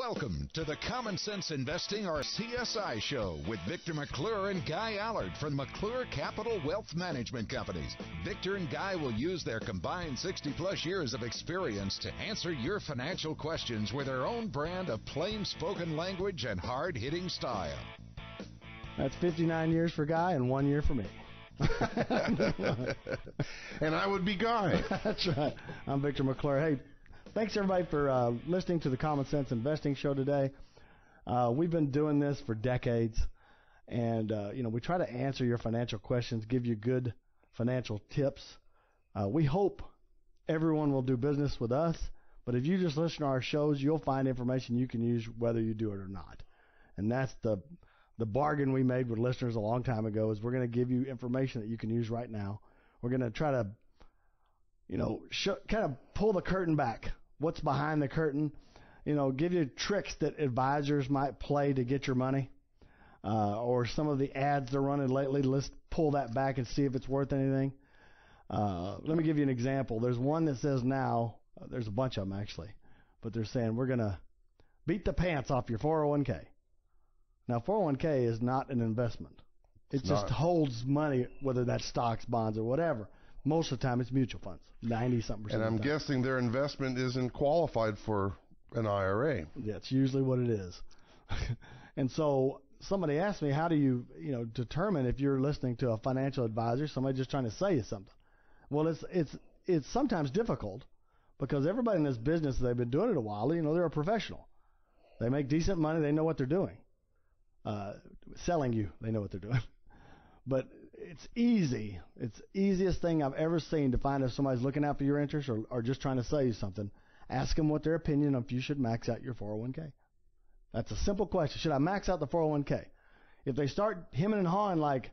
Welcome to the Common Sense Investing, or CSI Show, with Victor McClure and Guy Allard from McClure Capital Wealth Management Companies. Victor and Guy will use their combined 60-plus years of experience to answer your financial questions with their own brand of plain-spoken language and hard-hitting style. That's 59 years for Guy and 1 year for me. And I would be Guy. That's right. I'm Victor McClure. Hey, thanks everybody for listening to the Common Sense Investing Show today. We've been doing this for decades, and we try to answer your financial questions, give you good financial tips. We hope everyone will do business with us, but if you just listen to our shows, you'll find information you can use whether you do it or not. And that's the bargain we made with listeners a long time ago, is we're going to give you information that you can use right now. We're going to try to, kind of pull the curtain back. What's behind the curtain? Give you tricks that advisors might play to get your money, or some of the ads they're running lately. Let's pull that back and see if it's worth anything. Let me give you an example. There's one that says now, there's a bunch of them actually, but they're saying we're going to beat the pants off your 401k. Now, 401k is not an investment. It just holds money, whether that's stocks, bonds, or whatever. Most of the time, it's mutual funds, 90-something%. And I'm guessing their investment isn't qualified for an IRA. That's usually what it is. And so somebody asked me, how do you, determine if you're listening to a financial advisor, somebody just trying to sell you something? Well, it's sometimes difficult because everybody in this business, they've been doing it a while. They're a professional. They make decent money. They know what they're doing. Selling you, they know what they're doing. But it's easy. It's the easiest thing I've ever seen to find if somebody's looking out for your interests or just trying to sell you something. Ask them what their opinion of if you should max out your 401k. That's a simple question. Should I max out the 401k? If they start hemming and hawing, like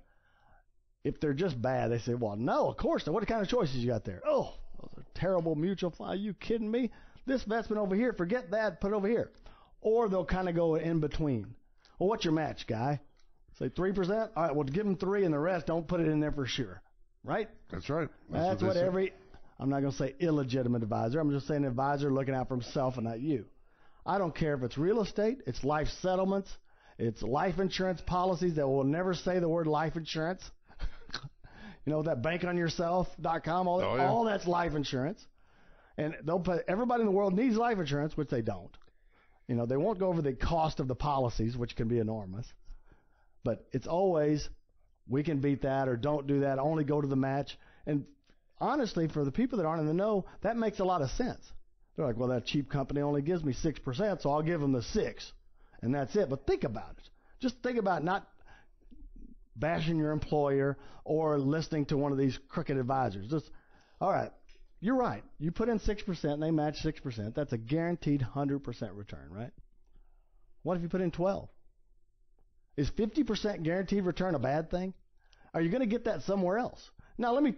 if they're just bad, they say, well, no, of course not. What kind of choices you got there? Oh, those are terrible mutual funds. Are you kidding me? This investment over here, forget that, put it over here. Or they'll kind of go in between. Well, what's your match, Guy? Say 3%? All right, well, give them 3 and the rest, don't put it in there for sure. Right? That's right. That's what I'm not going to say illegitimate advisor. I'm just saying advisor looking out for himself and not you. I don't care if it's real estate, it's life settlements, it's life insurance policies that will never say the word life insurance. That bankonyourself.com, all that's life insurance. And they'll put, everybody in the world needs life insurance, which they don't. They won't go over the cost of the policies, which can be enormous. But it's always, we can beat that or don't do that, only go to the match. And honestly, for the people that aren't in the know, that makes a lot of sense. They're like, well, that cheap company only gives me 6%, so I'll give them the 6. And that's it. But think about it. Just think about not bashing your employer or listening to one of these crooked advisors. Just, all right, you're right. You put in 6% and they match 6%. That's a guaranteed 100% return, right? What if you put in 12? Is 50% guaranteed return a bad thing? Are you going to get that somewhere else? Now, let me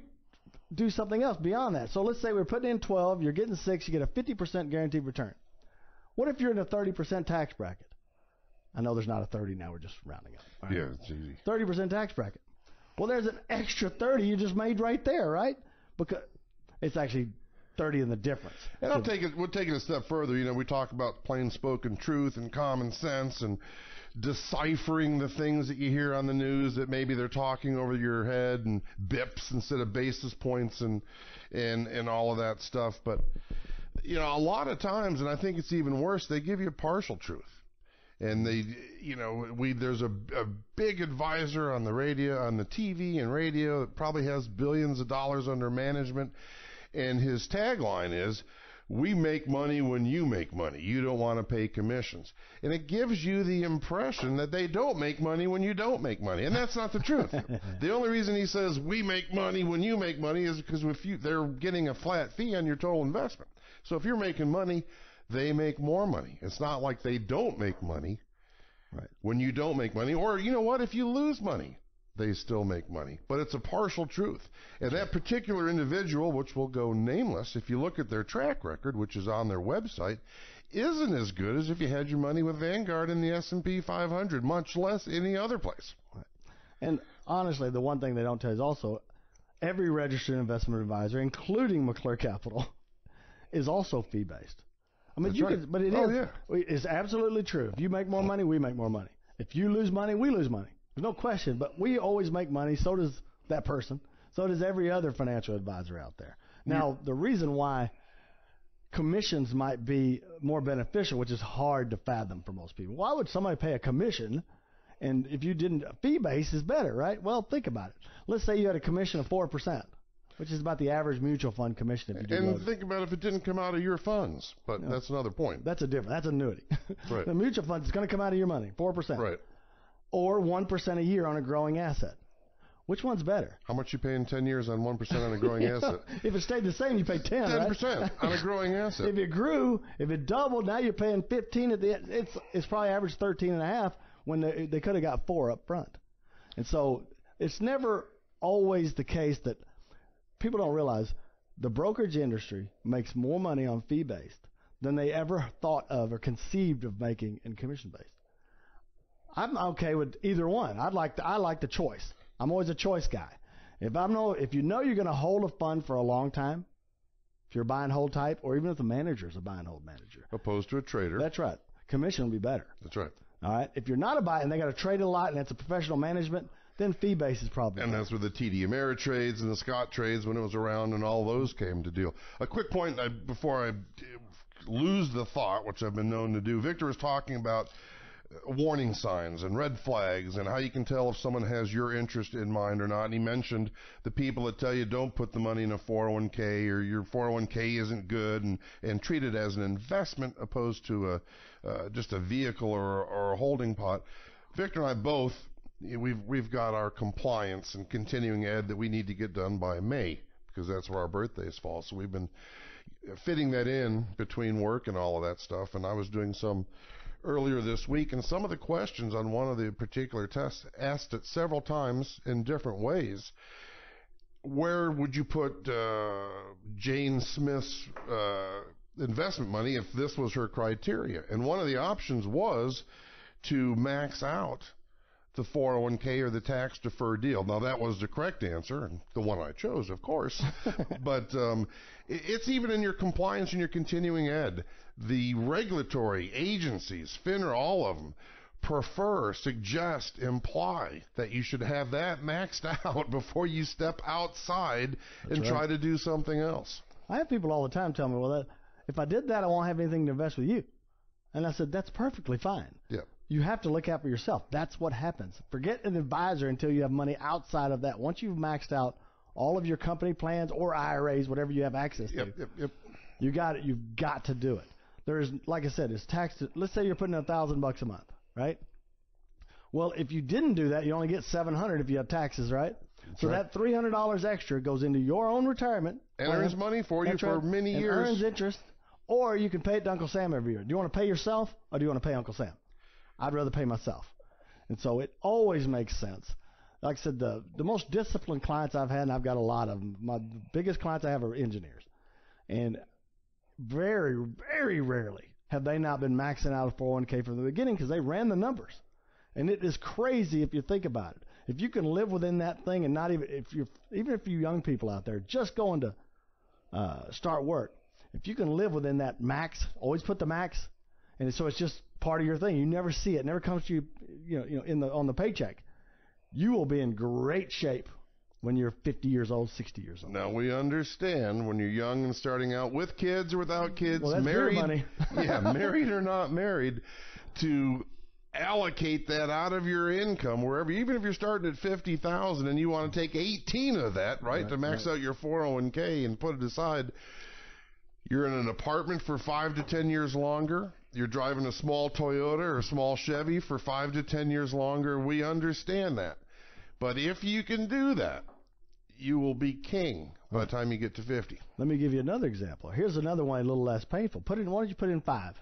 do something else beyond that. So let's say we're putting in 12, you're getting 6, you get a 50% guaranteed return. What if you're in a 30% tax bracket? I know there's not a 30 now, we're just rounding up. Right? Yeah, it's easy. 30% tax bracket. Well, there's an extra 30 you just made right there, right? Because it's actually 30 in the difference. And we'll take it a step further. We talk about plain spoken truth and common sense and deciphering the things that you hear on the news that maybe they're talking over your head, and bips instead of basis points and all of that stuff. But a lot of times, and I think it's even worse, they give you partial truth. And there's a big advisor on the radio, on the TV and radio that probably has billions of dollars under management. And his tagline is, we make money when you make money. You don't want to pay commissions. And it gives you the impression that they don't make money when you don't make money. And that's not the truth. The only reason he says we make money when you make money is because they're getting a flat fee on your total investment. So if you're making money, they make more money. It's not like they don't make money when you don't make money. Or, if you lose money, they still make money. But it's a partial truth. And that particular individual, which will go nameless, if you look at their track record, which is on their website, isn't as good as if you had your money with Vanguard in the S&P 500, much less any other place. Right. And honestly, the one thing they don't tell you is also every registered investment advisor, including McClure Capital, is also fee-based. I mean, That's right. but it's absolutely true. If you make more money, we make more money. If you lose money, we lose money. There's no question. But we always make money. So does that person. So does every other financial advisor out there. Now, the reason why commissions might be more beneficial, which is hard to fathom for most people. Why would somebody pay a commission? And if you didn't, fee base is better, right? Well, think about it. Let's say you had a commission of 4%, which is about the average mutual fund commission. If you do and think about if it didn't come out of your funds, but that's another point. That's annuity. Right. The mutual fund is going to come out of your money, 4%. Right. Or 1% a year on a growing asset. Which one's better? How much you pay in 10 years on 1% on a growing asset? If it stayed the same, you pay 10, 10% right? on a growing asset. If it grew, if it doubled, now you're paying 15 at the end. It's probably average 13.5 when they could have got 4 up front. And so it's never always the case that people don't realize the brokerage industry makes more money on fee-based than they ever thought of or conceived of making in commission-based. I'm okay with either one. I like the choice. I'm always a choice guy. If you know you're going to hold a fund for a long time, if you're a buy and hold type, or even if the manager's a buy and hold manager. Opposed to a trader. That's right. Commission will be better. That's right. All right. If you're not a buy and they got to trade a lot and it's a professional management, then fee base is probably And better. that's where the TD Ameritrades and the Scott trades when it was around and all those came to deal. A quick point before I lose the thought, which I've been known to do. Victor was talking about warning signs and red flags and how you can tell if someone has your interest in mind or not. And he mentioned the people that tell you don't put the money in a 401k or your 401k isn't good and treat it as an investment opposed to just a vehicle or a holding pot. Victor and I both, we've got our compliance and continuing ed that we need to get done by May because that's where our birthdays fall. So we've been fitting that in between work and all of that stuff. And I was doing some earlier this week, and some of the questions on one of the particular tests asked it several times in different ways. Where would you put Jane Smith's investment money if this was her criteria? And one of the options was to max out the 401k or the tax-deferred deal. Now, that was the correct answer, and the one I chose, of course. But it's even in your compliance and your continuing ed. The regulatory agencies, FINRA, all of them, suggest, imply that you should have that maxed out before you step outside and try to do something else. I have people all the time tell me, well, if I did that, I won't have anything to invest with you. And I said, that's perfectly fine. Yeah. You have to look out for yourself. That's what happens. Forget an advisor until you have money outside of that. Once you've maxed out all of your company plans or IRAs, whatever you have access to, you've got to do it. There's, like I said, it's taxed. Let's say you're putting in $1,000 a month, right? Well, if you didn't do that, you only get $700 if you have taxes, right? So that $300 extra goes into your own retirement. And earns money for you for many years. Earns interest, or you can pay it to Uncle Sam every year. Do you want to pay yourself, or do you want to pay Uncle Sam? I'd rather pay myself. And so it always makes sense. Like I said, the most disciplined clients I've had, and I've got a lot of them, my biggest clients I have are engineers. And very, very rarely have they not been maxing out a 401k from the beginning because they ran the numbers. And it is crazy if you think about it. If you can live within that thing and not even if you young people out there just going to start work, if you can live within that max, always put the max, and so it's just part of your thing. You never see it. It never comes to you, on the paycheck. You will be in great shape when you're 50 years old, 60 years old. Now, we understand when you're young and starting out with kids or without kids, well, that's married, your money. married or not married, to allocate that out of your income wherever, even if you're starting at $50,000 and you want to take 18 of that, right, to max out your 401k and put it aside. You're in an apartment for 5 to 10 years longer. You're driving a small Toyota or a small Chevy for 5 to 10 years longer. We understand that. But if you can do that, you will be king by the time you get to 50. Let me give you another example. Here's another one a little less painful. Why don't you put in 5%,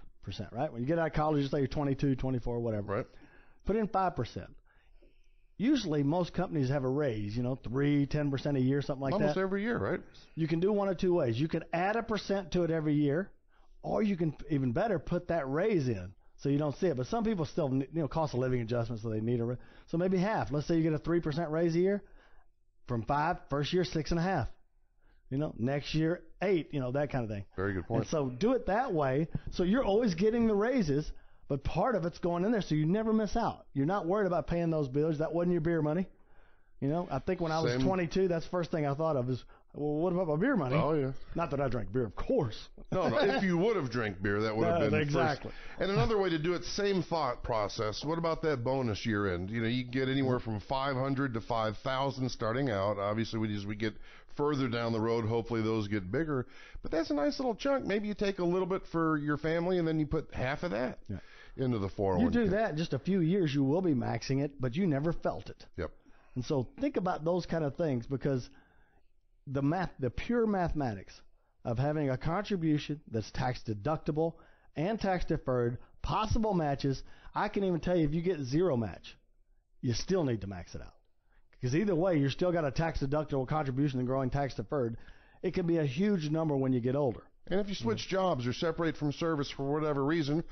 right? When you get out of college, you say you're 22, 24, whatever. Right. Put in 5%. Usually, most companies have a raise, 3, 10% a year, something like that. Almost every year, right? You can do one of two ways. You can add a percent to it every year, or you can, even better, put that raise in so you don't see it. But some people still, cost of living adjustments, so they need a raise. So maybe half. Let's say you get a 3% raise a year. From 5, first year, 6.5. next year 8, that kind of thing. Very good point. And so do it that way, so you're always getting the raises, but part of it's going in there, so you never miss out. You're not worried about paying those bills. That wasn't your beer money. I think when I was 22, that's the first thing I thought of is, well, what about my beer money? Oh, yeah. Not that I drank beer, of course. No. If you would have drank beer, that would have been exactly. First. And another way to do it, same thought process. What about that bonus year end? You can get anywhere from 500 to 5,000 starting out. Obviously, as we get further down the road, hopefully those get bigger. But that's a nice little chunk. Maybe you take a little bit for your family, and then you put half of that into the 401k. You do that, just a few years, you will be maxing it, but you never felt it. Yep. And so think about those kind of things, because the pure mathematics of having a contribution that's tax deductible and tax deferred, possible matches. I can even tell you, if you get zero match, you still need to max it out. Because either way, you're still got a tax deductible contribution and growing tax deferred. It can be a huge number when you get older. And if you switch jobs or separate from service for whatever reason,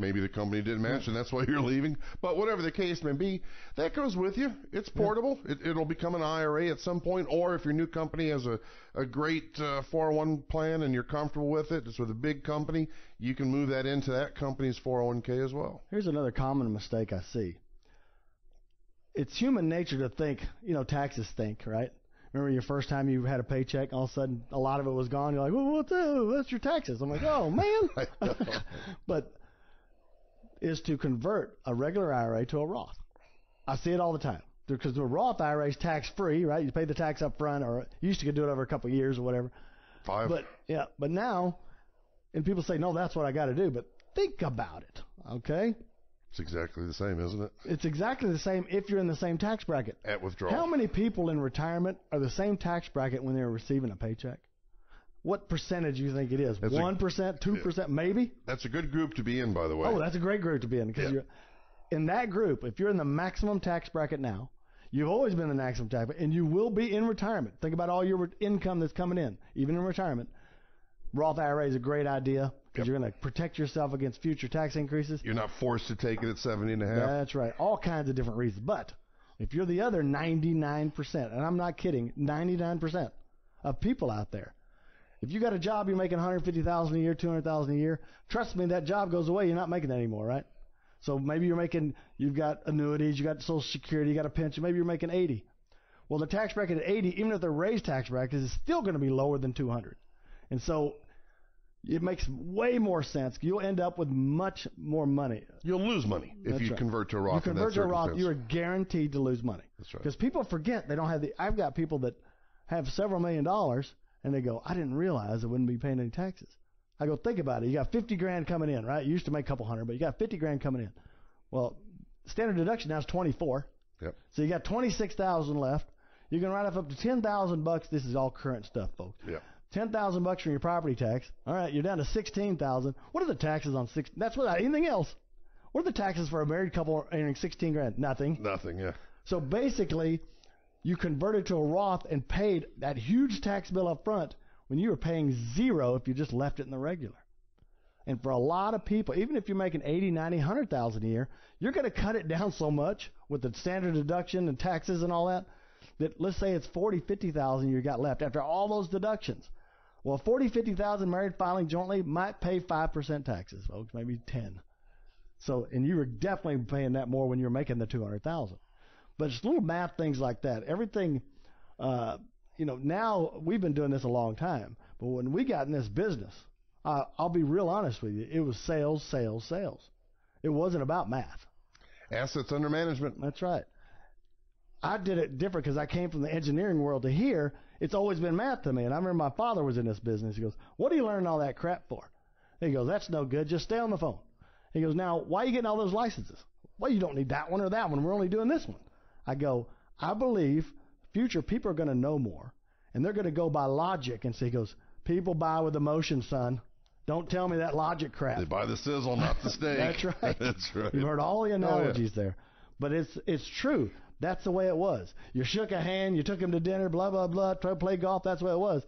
maybe the company didn't match and that's why you're leaving. But whatever the case may be, that goes with you. It's portable. It'll become an IRA at some point. Or if your new company has a great 401 plan and you're comfortable with it, it's with a big company, you can move that into that company's 401k as well. Here's another common mistake I see. It's human nature to think, taxes stink, right? Remember your first time you had a paycheck, all of a sudden a lot of it was gone. You're like, well, what's your taxes? I'm like, oh, man. But is to convert a regular IRA to a Roth. I see it all the time. Because the Roth IRA is tax-free, right? You pay the tax up front, or you used to do it over a couple of years or whatever. 5. But now, and people say, no, that's what I got to do. But think about it, okay? It's exactly the same, isn't it? It's exactly the same if you're in the same tax bracket. At withdrawal. How many people in retirement are the same tax bracket when they're receiving a paycheck? What percentage do you think it is? 1%, 2%, maybe? That's a good group to be in, by the way. Oh, that's a great group to be in. Because you're in that group, if you're in the maximum tax bracket now, you've always been in the maximum tax bracket, and you will be in retirement. Think about all your income that's coming in, even in retirement. Roth IRA is a great idea because you're going to protect yourself against future tax increases. You're not forced to take it at 70.5. That's right. All kinds of different reasons. But if you're the other 99%, and I'm not kidding, 99% of people out there, if you got a job, you're making $150,000 a year, $200,000 a year. Trust me, that job goes away. You're not making that anymore, right? So maybe you've got annuities, you got Social Security, you got a pension. Maybe you're making 80. Well, the tax bracket at 80, even if they're raised tax brackets, is still going to be lower than 200. And so it makes way more sense. You'll end up with much more money. You'll lose money if you convert to a Roth. You convert to a Roth, you are guaranteed to lose money. That's right. Because people forget they don't have I've got people that have several $1 million, and they go, I didn't realize I wouldn't be paying any taxes. I go, think about it. You got $50,000 coming in, right? You used to make a couple hundred, but you got $50,000 coming in. Well, standard deduction now is 24. Yep. So you got 26,000 left. You can write off up to $10,000. This is all current stuff, folks. Yep. $10,000 from your property tax. All right, you're down to $16,000. What are the taxes on six? That's without anything else. What are the taxes for a married couple earning $16,000? Nothing. Nothing. Yeah. So basically, you converted to a Roth and paid that huge tax bill up front when you were paying zero if you just left it in the regular. And for a lot of people, even if you're making $80,000, $90,000, $100,000 a year, you're going to cut it down so much with the standard deduction and taxes and all that let's say it's $40,000, $50,000 you got left after all those deductions. Well, $40,000, $50,000 married filing jointly might pay 5% taxes, folks, maybe 10. So, and you were definitely paying that more when you were making the $200,000. But it's little math things like that. Everything, now we've been doing this a long time. But when we got in this business, I'll be real honest with you, it was sales, sales, sales. It wasn't about math. Assets under management. That's right. I did it different because I came from the engineering world to here. It's always been math to me. And I remember my father was in this business. He goes, what are you learning all that crap for? He goes, that's no good. Just stay on the phone. He goes, now, why are you getting all those licenses? Well, you don't need that one or that one. We're only doing this one. I go, I believe future people are going to know more. And they're going to go by logic. And so he goes, people buy with emotion, son. Don't tell me that logic crap. They buy the sizzle, not the steak. That's right. That's right. You've heard all the analogies there. But it's true. That's the way it was. You shook a hand, you took him to dinner, blah, blah, blah, try to play golf. That's the way it was.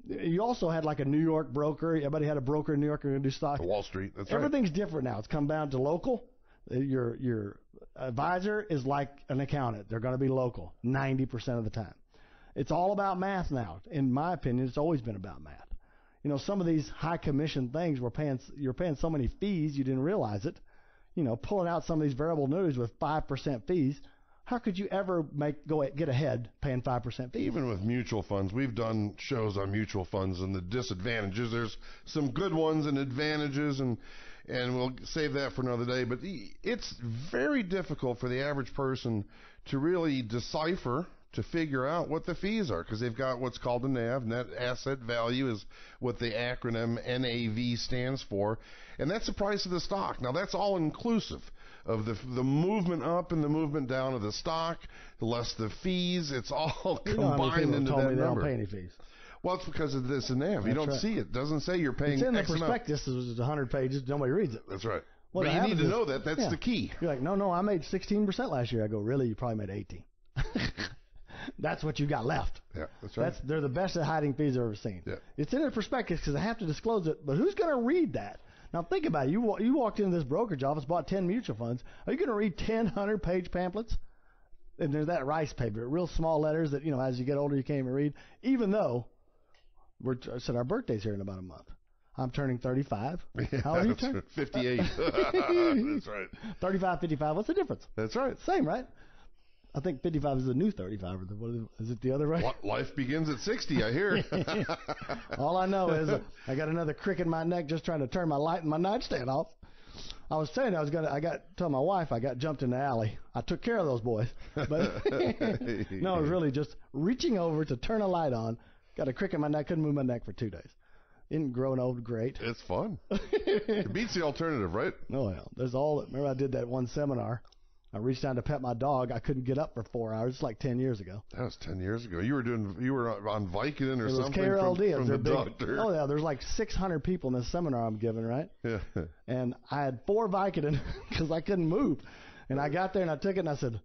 You also had like a New York broker. Everybody had a broker in New York who would do stock. Wall Street. That's Everything's different now. It's come down to local. Your advisor is like an accountant. They're going to be local 90% of the time. It's all about math now. In my opinion, it's always been about math. You know, some of these high commission things you're paying so many fees you didn't realize it. You know, pulling out some of these variable annuities with 5% fees. How could you ever get ahead paying 5% fees? Even with mutual funds, we've done shows on mutual funds and the disadvantages. There's some good ones and advantages, and we'll save that for another day. But it's very difficult for the average person to really decipher, to figure out what the fees are, because they've got what's called a NAV, net asset value is what the acronym NAV stands for, and that's the price of the stock. Now, that's all inclusive of the movement up and the movement down of the stock, less the fees. It's all combined into that number. They don't pay any fees. Well, it's because of this and NAV. You don't see it. It doesn't say you're paying X amount. It's in the prospectus. It's 100 pages. Nobody reads it. That's right. What but you need to know that. That's the key. You're like, no, I made 16% last year. I go, really? You probably made 18. That's what you got left. Yeah, that's right. They're the best at hiding fees I've ever seen. Yeah. It's in the prospectus because I have to disclose it, but who's going to read that? Now, think about it. You walked into this brokerage office, bought 10 mutual funds. Are you going to read 10 100-page pamphlets? And there's that rice paper, real small letters that, you know, as you get older, you can't even read. Even though I said our birthday's here in about a month. I'm turning 35. Yeah, how old are you turning? 58. That's right. 35, 55. What's the difference? That's right. Same, right? I think 55 is the new 35. Is it the other way? Life begins at 60, I hear. All I know is I got another crick in my neck just trying to turn my light and my nightstand off. I was saying told my wife I got jumped in the alley. I took care of those boys. But no, it was really just reaching over to turn a light on. Got a crick in my neck, couldn't move my neck for 2 days. Isn't growing old great? It's fun. It beats the alternative, right? Oh, yeah. Remember I did that one seminar. I reached down to pet my dog. I couldn't get up for 4 hours. It's like 10 years ago. That was 10 years ago. You were on Vicodin or something KRLD. from the doctor. Oh, yeah. There's like 600 people in this seminar I'm giving, right? Yeah. And I had 4 Vicodin because I couldn't move. And I got there and I took it and I said,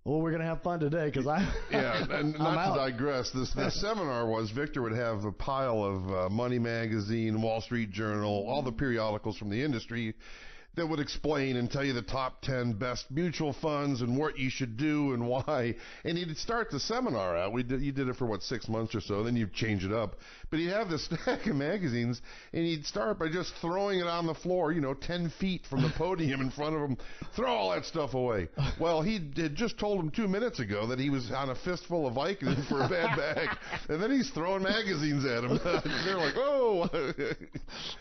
well, we're going to have fun today because Yeah, and not to digress, the seminar was Victor would have a pile of Money Magazine, Wall Street Journal, all the periodicals from the industry that would explain and tell you the top 10 best mutual funds and what you should do and why. And he'd start the seminar out. You did it for, 6 months or so. Then you'd change it up. But he'd have this stack of magazines, and he'd start by just throwing it on the floor, 10 feet from the podium in front of him. Throw all that stuff away. Well, he had just told him 2 minutes ago that he was on a fistful of Vicodin for a bad back. And then he's throwing magazines at him. They're like, oh.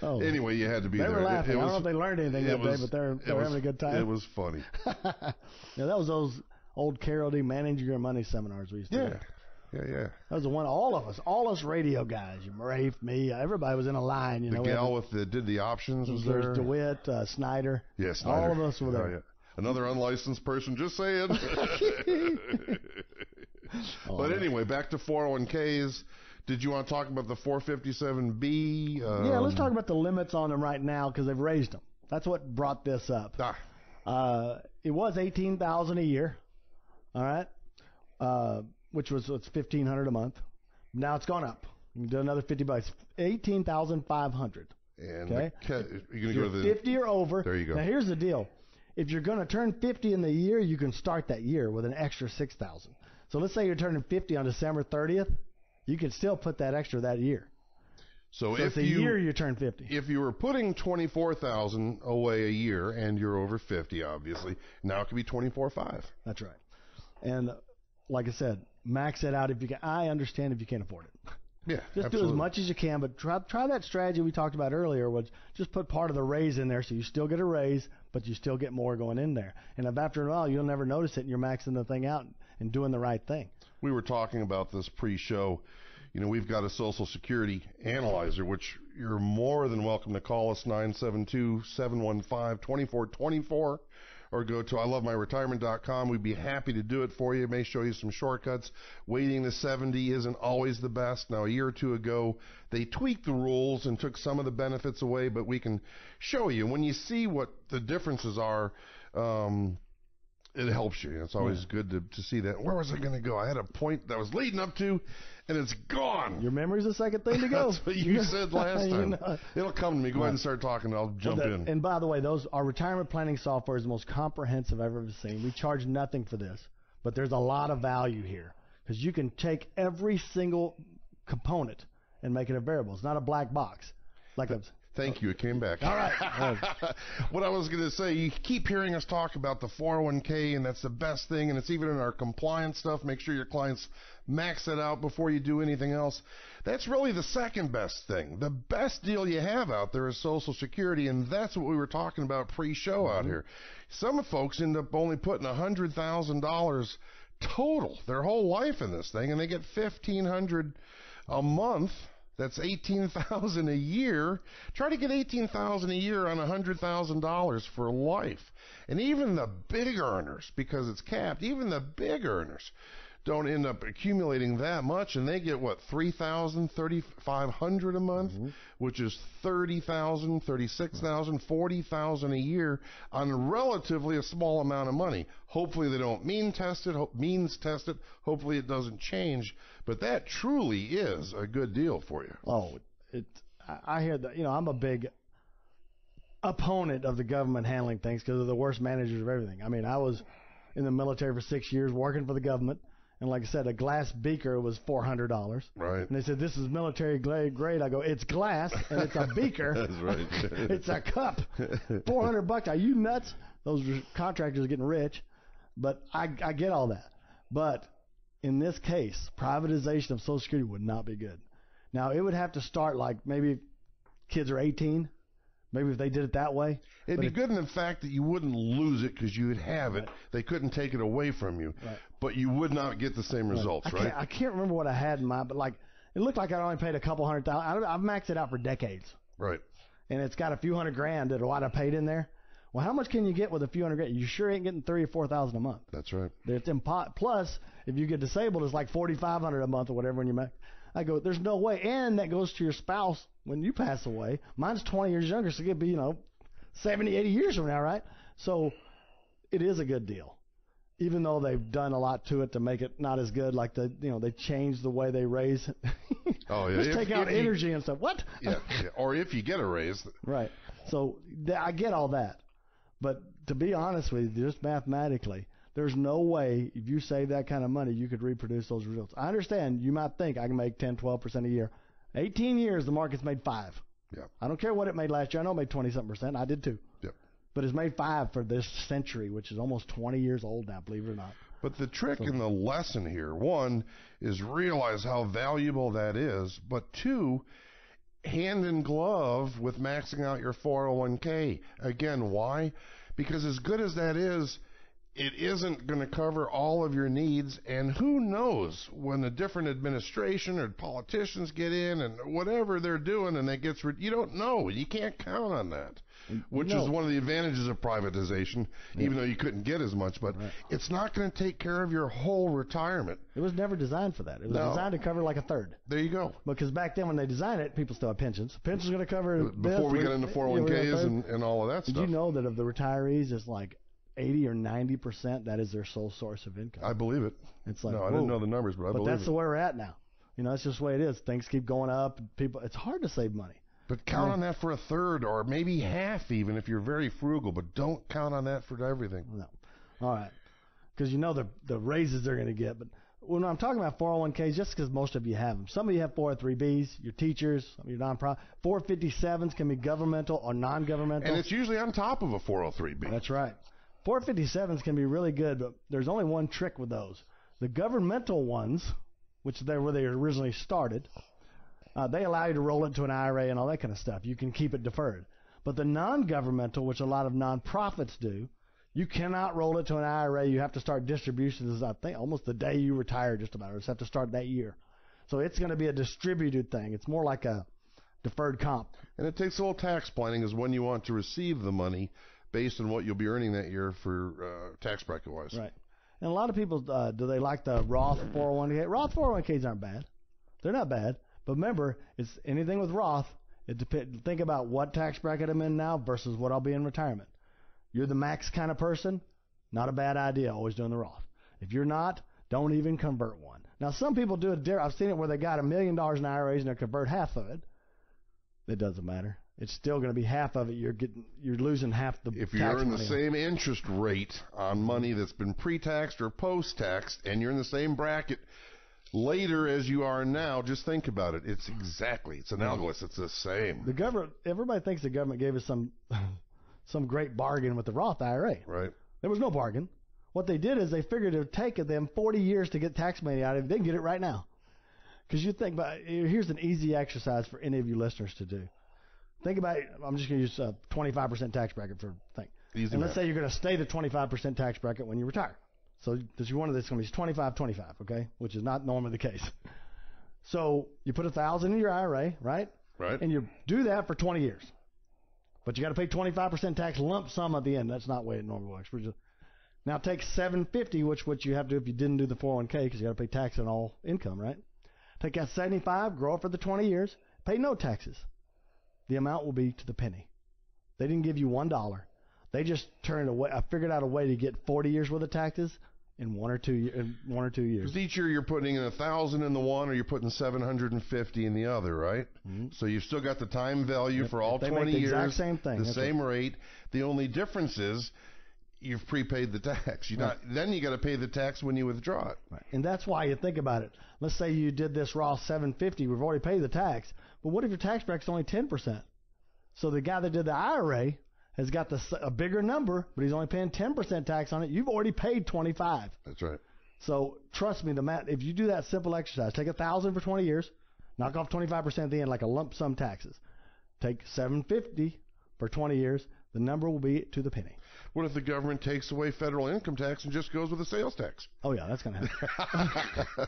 Anyway, you had to be there. They were laughing. I don't know if they learned anything that day, but they're having a good time. It was funny. Yeah, that was those old KRLD Managing Your Money seminars we used to do. Yeah. That was the one, all us radio guys, Rafe, me, everybody was in a line. The gal did the options was there. There's DeWitt, Snyder. Yeah, Snyder. All of us were there. Oh, yeah. Another unlicensed person, just saying. But anyway, back to 401ks. Did you want to talk about the 457B? Yeah, let's talk about the limits on them right now because they've raised them. That's what brought this up. It was $18,000 a year, all right, which was $1,500 a month. Now it's gone up. You do another $50, $18,500. And okay, you're going to go to the 50 or over. There you go. Now here's the deal: if you're going to turn 50 in the year, you can start that year with an extra $6,000. So let's say you're turning 50 on December 30th, you can still put that extra that year. So if you turn 50. If you were putting $24,000 away a year and you're over 50, obviously, now it could be $24,500. That's right. And like I said, max it out if you can. I understand if you can't afford it. Yeah, just absolutely. do as much as you can, but try that strategy we talked about earlier, was just put part of the raise in there so you still get a raise, but you still get more going in there. And if after a while you'll never notice it and you're maxing the thing out and doing the right thing. We were talking about this pre-show. We've got a Social Security analyzer, which you're more than welcome to call us, 972-715-2424, or go to ilovemyretirement.com. We'd be happy to do it for you. It may show you some shortcuts. Waiting to 70 isn't always the best. Now, a year or two ago, they tweaked the rules and took some of the benefits away, but we can show you. When you see what the differences are, it helps you. It's always good to see that. Where was I going to go? I had a point that I was leading up to, and it's gone. Your memory's the second thing to go. That's what you said last time. It'll come to me. Go ahead and start talking. I'll jump in. And by the way, our retirement planning software is the most comprehensive I've ever seen. We charge nothing for this, but there's a lot of value here. because you can take every single component and make it a variable. It's not a black box. Thank you. It came back. All right. What I was going to say, you keep hearing us talk about the 401k, and that's the best thing, and it's even in our compliance stuff. Make sure your clients max it out before you do anything else. That's really the second best thing. The best deal you have out there is Social Security, and that's what we were talking about pre-show out here. Some folks end up only putting $100,000 total their whole life in this thing, and they get $1,500 a month. That's $18,000 a year. Try to get $18,000 a year on $100,000 for life. And even the big earners, because it's capped, even the big earners don't end up accumulating that much, and they get what, $3,000, $3,500 a month, which is $30,000, $36,000, $40,000 a year on relatively a small amount of money. Hopefully they don't means test it. Hopefully it doesn't change, but that truly is a good deal for you. Oh, I hear that. I'm a big opponent of the government handling things because they're the worst managers of everything. I mean, I was in the military for 6 years working for the government. And like I said, a glass beaker was $400. Right. And they said, this is military grade. I go, it's glass, and it's a beaker. That's right. It's a cup. $400. Are you nuts? Those contractors are getting rich. But I get all that. But in this case, privatization of Social Security would not be good. Now, it would have to start like maybe kids are 18. Maybe if they did it that way. It'd be good in the fact that you wouldn't lose it because you would have it. Right. They couldn't take it away from you. Right. But you would not get the same results, right? I can't remember what I had in mind, but like it looked like I only paid a couple $100,000. I've maxed it out for decades. Right. And it's got a few $100,000 that what I paid in there. Well, how much can you get with a few $100,000? You sure ain't getting $3,000 or $4,000 a month. That's right. It's plus, if you get disabled, it's like $4,500 a month or whatever when you make. I go, there's no way. And that goes to your spouse when you pass away. Mine's 20 years younger, so it could be, 70, 80 years from now, right? So it is a good deal, even though they've done a lot to it to make it not as good. Like they changed the way they raise. Oh yeah, just take out energy and stuff. What? Yeah. Or if you get a raise, right? So I get all that, but to be honest with you, just mathematically, there's no way if you save that kind of money you could reproduce those results. I understand you might think I can make 10, 12% a year. 18 years, the market's made 5%. Yeah. I don't care what it made last year. I know it made 20-something%. I did too. Yeah. But it's made 5% for this century, which is almost 20 years old now, believe it or not. But the trick and the lesson here, one, is realize how valuable that is. But two, hand in glove with maxing out your 401k. Again, why? Because as good as that is, it isn't going to cover all of your needs, and who knows when a different administration or politicians get in and whatever they're doing and that gets you don't know. You can't count on that, which is one of the advantages of privatization, even though you couldn't get as much, but it's not going to take care of your whole retirement. It was never designed for that. It was designed to cover like a third. There you go. Because back then when they designed it, people still had pensions. Pensions are going to cover before we got into 401ks and all of that stuff. Did you know that of the retirees, it's like 80 or 90%, that is their sole source of income? I believe it. It's like, no, I didn't know the numbers, but I believe it. But that's the way we're at now. That's just the way it is. Things keep going up. It's hard to save money. But count on that for a third or maybe half even if you're very frugal, but don't count on that for everything. No. All right. Because the raises they're going to get. But when I'm talking about 401ks, just because most of you have them. Some of you have 403bs, your teachers, your nonprofit. 457s can be governmental or non-governmental. And it's usually on top of a 403b. That's right. 457s can be really good, but there's only one trick with those. The governmental ones, which they're where they originally started, they allow you to roll it into an IRA and all that kind of stuff. You can keep it deferred. But the non-governmental, which a lot of nonprofits do, you cannot roll it to an IRA. You have to start distributions, I think, almost the day you retire just about. You just have to start that year. So it's going to be a distributed thing. It's more like a deferred comp. And it takes a little tax planning is when you want to receive the money based on what you'll be earning that year for tax bracket-wise. Right. And a lot of people, do they like the Roth 401k? Roth 401ks aren't bad. They're not bad. But remember, it's anything with Roth, think about what tax bracket I'm in now versus what I'll be in retirement. You're the max kind of person, not a bad idea, always doing the Roth. If you're not, don't even convert one. Now, some people do it. I've seen it where they got $1 million in IRAs and they convert half of it. It doesn't matter. It's still going to be half of it. You're losing half the if tax you're in the money. same interest rate on money that's been pre-taxed or post-taxed, and you're in the same bracket, later as you are now, just think about it. It's analogous. It's the same. The government, everybody thinks the government gave us some great bargain with the Roth IRA. Right. There was no bargain. What they did is they figured it would take them 40 years to get tax money out of it. They can get it right now. Because you think about, here's an easy exercise for any of you listeners to do. Think about, I'm just going to use a 25% tax bracket for thing. Easy and let's math. say you're going to stay the 25% tax bracket when you retire. So this one of this is going to be 25-25, okay? Which is not normally the case. So you put $1,000 in your IRA, right? Right. And you do that for 20 years. But you got to pay 25% tax lump sum at the end. That's not the way it normally works. Now take $750, which what you have to do if you didn't do the 401k, because you got to pay tax on all income, right? Take that 75, grow it for the 20 years, pay no taxes. The amount will be to the penny. They didn't give you $1. They just turned away. I figured out a way to get 40 years worth of taxes in 1 or 2 years. Because each year you're putting in 1,000 in the one, or you're putting 750 in the other, right? Mm-hmm. So you've still got the time value for all They 20 make the years. exact same thing. The That's same rate. The only difference is you've prepaid the tax. Then you got to pay the tax when you withdraw it. Right. And that's why you think about it. Let's say you did this Roth 750. We've already paid the tax. But what if your tax bracket's only 10%? So the guy that did the IRA has got a bigger number, but he's only paying 10% tax on it. You've already paid 25. That's right. So trust me, the math. If you do that simple exercise, take $1,000 for 20 years, knock off 25% at the end, like a lump sum taxes. Take $750 for 20 years. The number will be to the penny. What if the government takes away federal income tax and just goes with a sales tax? Oh yeah, that's gonna happen.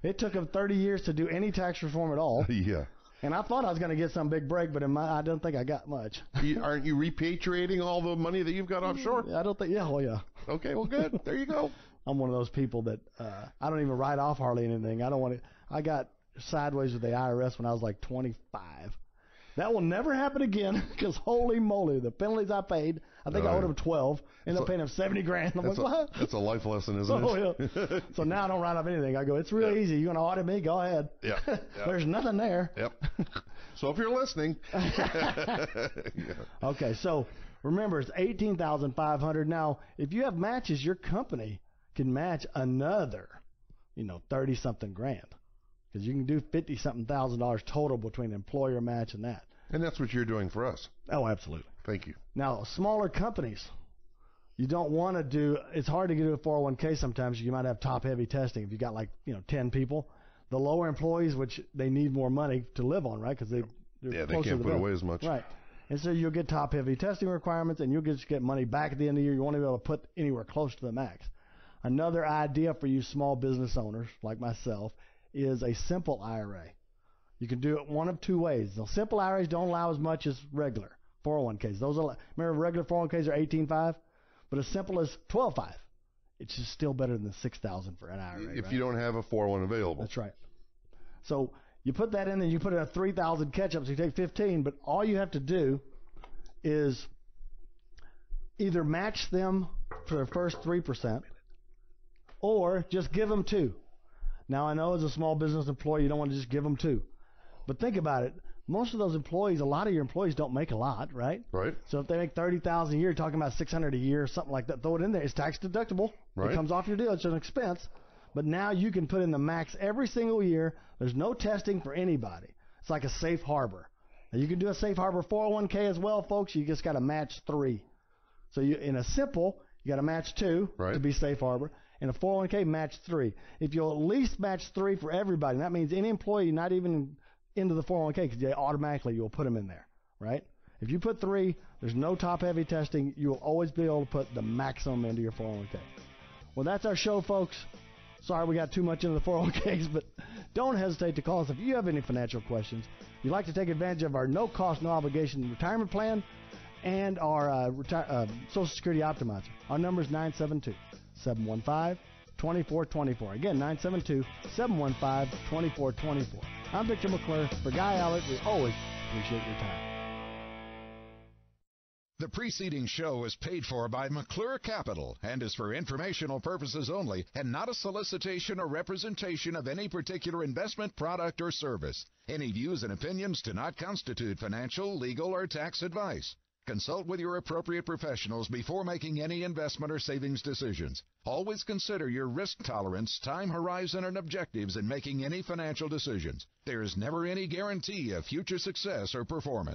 It took them 30 years to do any tax reform at all. Yeah. And I thought I was going to get some big break, but I don't think I got much. Aren't you repatriating all the money that you've got offshore? I don't think. Yeah, well, yeah. Okay, well, good. There you go. I'm one of those people that I don't even write off hardly anything. I don't want to. I got sideways with the IRS when I was like 25. That will never happen again because holy moly, the penalties I paid. I think I owed them 12. Ended up paying them $70,000. I'm like, what? That's a life lesson, isn't Oh, it? yeah. So now I don't write off anything. I go, it's real easy. You want to audit me? Go ahead. Yeah. There's nothing there. Yep. So if you're listening. Okay, so remember, it's $18,500. Now, if you have matches, your company can match another, 30-something grand. Because you can do $50-something thousand total between employer match and that. And that's what you're doing for us. Oh, absolutely. Thank you. Now, smaller companies, you don't want to do, it's hard to get a 401k sometimes. You might have top-heavy testing if you got 10 people. The lower employees, which they need more money to live on, right? Because they're they closer can't to put the away as much. Right. And so you'll get top-heavy testing requirements, and you'll just get money back at the end of the year. You won't be able to put anywhere close to the max. Another idea for you small business owners like myself is a simple IRA. You can do it one of two ways. The simple IRAs don't allow as much as regular 401ks. Remember, regular 401ks are 18.5, but as simple as 12.5. It's just still better than $6,000 for an IRA. If you don't have a 401 available. That's right. So you put that in, and you put in a 3,000 catch-up, so you take 15. But all you have to do is either match them for their first 3%, or just give them 2. Now, I know as a small business employee, you don't want to just give them 2. But think about it. Most of those employees, a lot of your employees don't make a lot, right? Right. So if they make $30,000 a year, you're talking about $600 a year, something like that. Throw it in there. It's tax deductible. Right. It comes off your deal. It's an expense. But now you can put in the max every single year. There's no testing for anybody. It's like a safe harbor. Now, you can do a safe harbor 401k as well, folks. You just got to match 3. So in a simple, you got to match 2 to be safe harbor. In a 401k, match 3. If you'll at least match 3 for everybody, that means any employee not even into the 401k, because automatically you'll put them in there, right? If you put 3, there's no top-heavy testing. You'll always be able to put the maximum into your 401k. Well, that's our show, folks. Sorry we got too much into the 401ks, but don't hesitate to call us if you have any financial questions. If you'd like to take advantage of our no-cost, no-obligation retirement plan and our Social Security Optimizer. Our number is 972-715-2424. Again, 972-715-2424. I'm Victor McClure. For Guy Allard, we always appreciate your time. The preceding show is paid for by McClure Capital and is for informational purposes only and not a solicitation or representation of any particular investment, product, or service. Any views and opinions do not constitute financial, legal, or tax advice. Consult with your appropriate professionals before making any investment or savings decisions. Always consider your risk tolerance, time horizon, and objectives in making any financial decisions. There is never any guarantee of future success or performance.